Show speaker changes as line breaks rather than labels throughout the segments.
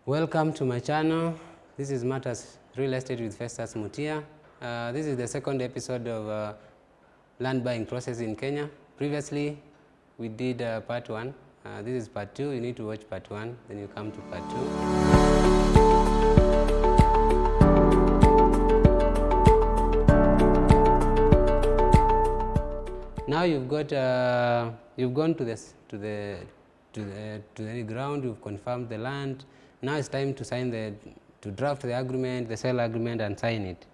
Welcome to my channel. This is Matters Real Estate with Festus Mutia. This is the second episode of land buying process in Kenya. Previously, we did part 1. This is part 2. You need to watch part 1, then you come to part 2. Now you've gone to the ground. You've confirmed the land. Now it's time to draft the agreement, the sale agreement, and sign it.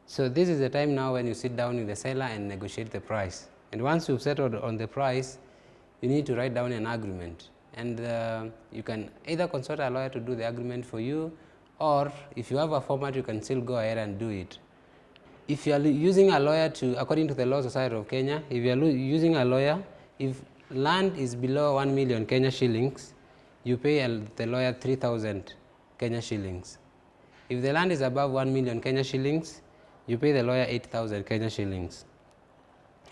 So this is the time now when you sit down with the seller and negotiate the price. And once you've settled on the price, you need to write down an agreement. And you can either consult a lawyer to do the agreement for you, or if you have a format, you can still go ahead and do it. If you are using a lawyer according to the Law Society of Kenya, if you are using a lawyer, if land is below 1 million Kenya shillings, you pay the lawyer 3,000 Kenya shillings. If the land is above 1 million Kenya shillings, you pay the lawyer 8,000 Kenya shillings.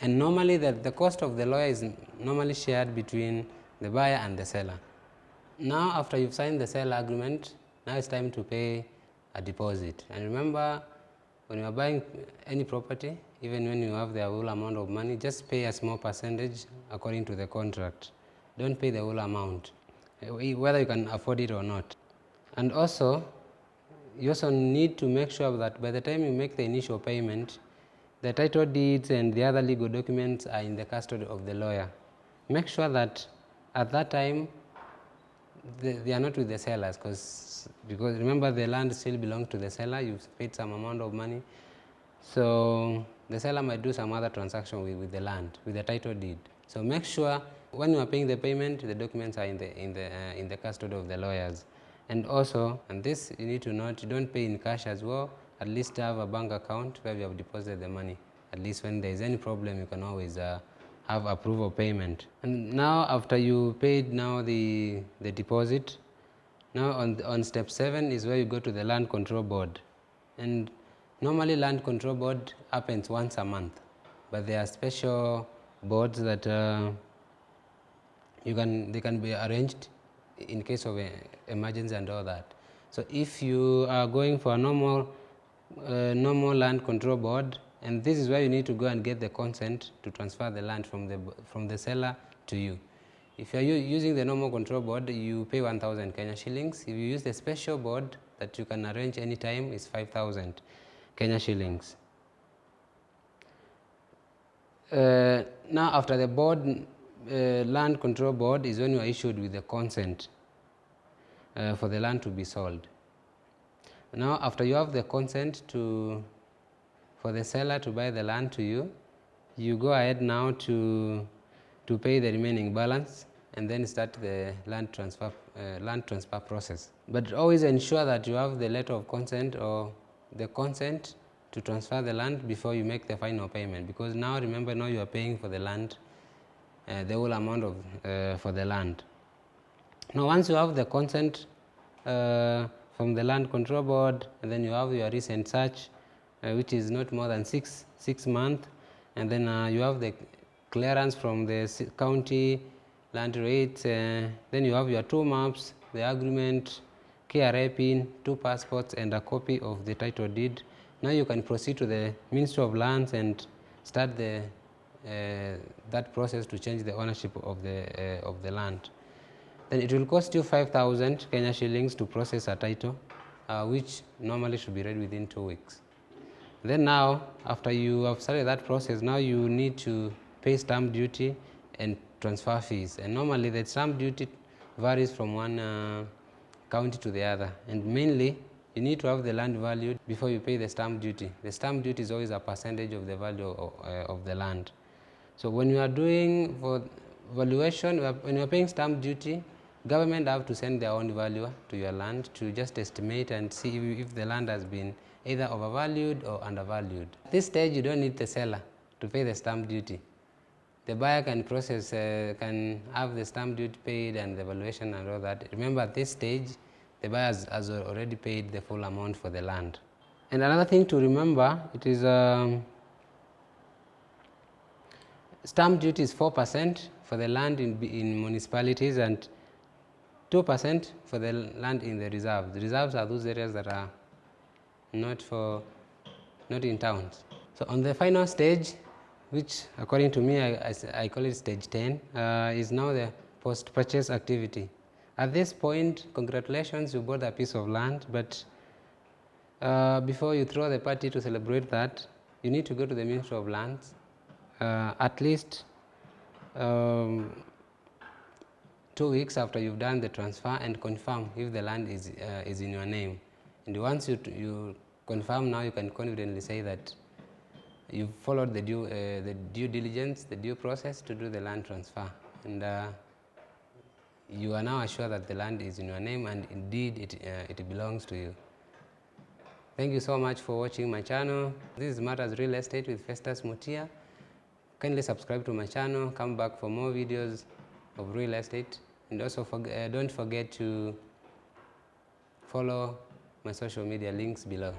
And normally the cost of the lawyer is normally shared between the buyer and the seller. Now after you've signed the sale agreement, now it's time to pay a deposit. And remember, when you are buying any property, even when you have the whole amount of money, just pay a small percentage according to the contract. Don't pay the whole amount, whether you can afford it or not. And also, you also need to make sure that by the time you make the initial payment, the title deeds and the other legal documents are in the custody of the lawyer. Make sure that at that time they are not with the sellers, because remember, the land still belongs to the seller. You've paid some amount of money, so the seller might do some other transaction with the land, with the title deed. So make sure when you are paying the payment, the documents are in the custody of the lawyers. And also, and this you need to note, you don't pay in cash as well. At least have a bank account where you have deposited the money. At least when there is any problem, you can always have approval payment. And now after you paid now the deposit, now on step 7 is where you go to the land control board. And normally land control board happens once a month, but there are special boards that they can be arranged in case of emergency and all that. So if you are going for a normal land control board, and this is where you need to go and get the consent to transfer the land from the seller to you. If you are using the normal control board, you pay 1,000 Kenya shillings. If you use the special board that you can arrange anytime, it's 5,000 Kenya shillings. Now after the board, land control board is when you are issued with the consent for the land to be sold. Now after you have the consent for the seller to buy the land to you, you go ahead now to pay the remaining balance and then start the land transfer process. But always ensure that you have the letter of consent or the consent to transfer the land before you make the final payment, because now remember, now you are paying for the land, the whole amount for the land. Now once you have the consent from the land control board, and then you have your recent search, which is not more than six months, and then you have the clearance from the county land rates, then you have your 2 maps, the agreement, KRA PIN, 2 passports, and a copy of the title deed. Now you can proceed to the Ministry of Lands and start that process to change the ownership of the land. Then it will cost you 5,000 Kenya shillings to process a title, which normally should be ready within 2 weeks. Then now, after you have started that process, now you need to pay stamp duty and transfer fees. And normally the stamp duty varies from one county to the other. And mainly, you need to have the land valued before you pay the stamp duty. The stamp duty is always a percentage of the value of the land. So when you are doing for valuation, when you are paying stamp duty, government have to send their own valuer to your land to just estimate and see if the land has been either overvalued or undervalued. At this stage, you don't need the seller to pay the stamp duty. The buyer can can have the stamp duty paid and the valuation and all that. Remember, at this stage, the buyer has already paid the full amount for the land. And another thing to remember, it is stamp duty is 4% for the land in municipalities, and 2% for the land in the reserves. The reserves are those areas that are not in towns. So on the final stage, which according to me I call it stage 10, is now the post-purchase activity. At this point, congratulations, you bought a piece of land, but before you throw the party to celebrate that, you need to go to the Ministry of Lands at least 2 weeks after you've done the transfer and confirm if the land is in your name. And once you confirm, now you can confidently say that you've followed the due diligence, the due process to do the land transfer, and you are now assured that the land is in your name and indeed it belongs to you. Thank you so much for watching my channel. This is Matters Real Estate with Festus Mutia. Kindly subscribe to my channel, come back for more videos of real estate, and also don't forget to follow my social media links below.